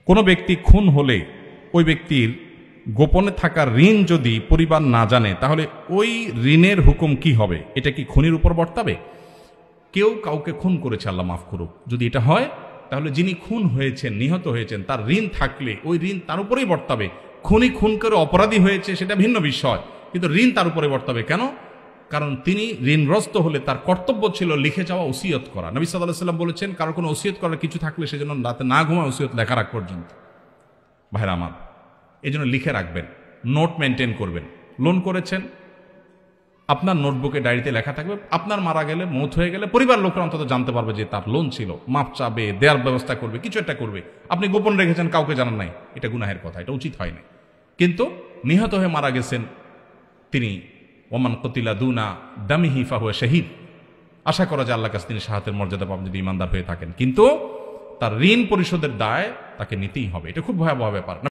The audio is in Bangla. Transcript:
কোনো ব্যক্তি খুন হলে ওই ব্যক্তির গোপনে থাকা ঋণ যদি পরিবার না জানে তাহলে ওই ঋণের হুকুম কি হবে? এটা কি খুনির উপর বর্তাবে? কেউ কাউকে খুন করেছে, আল্লাহ মাফ করুক, যদি এটা হয় তাহলে যিনি খুন হয়েছেন, নিহত হয়েছেন, তার ঋণ থাকলে ওই ঋণ তার উপরেই বর্তাবে। খুনি খুন করে অপরাধী হয়েছে সেটা ভিন্ন বিষয়, কিন্তু ঋণ তার উপরে বর্তাবে। কেন? কারণ তিনি ঋণগ্রস্ত হলে তার কর্তব্য ছিল লিখে যাওয়া ওসিয়ত করা। নবী সাল্লাল্লাহু আলাইহি ওয়াসাল্লাম বলেছেন, কারো কোনো ওসিয়ত করার কিছু থাকলে সেজন্য রাতে না ঘুমায় ওসিয়ত লেখার আগ পর্যন্ত। ভাইরা আমার, এই জন্য লিখে রাখবেন, নোট মেনটেন করবেন। লোন করেছেন, আপনার নোটবুকে ডায়েরিতে লেখা থাকবে। আপনার মারা গেলে, মৌত হয়ে গেলে পরিবার লোকরা অন্তত জানতে পারবে যে তার লোন ছিল, মাপ চাবে, দেয়ার ব্যবস্থা করবে, কিছু একটা করবে। আপনি গোপন রেখেছেন, কাউকে জানান নাই, এটা গুনাহের কথা, এটা উচিত হয় না। কিন্তু নিহত হয়ে মারা গেছেন তিনি, ওমান কতিলা দুনা দামিহি ফাহুয়া শাহীদ, আশা করা যায় আল্লাহর কাছে তিনি শাহাদাতের মর্যাদা পাবেন যদি ইমানদার হয়ে থাকেন। কিন্তু তার ঋণ পরিশোধের দায় তাকে নিতেই হবে। এটা খুব ভয়াবহ ব্যাপার।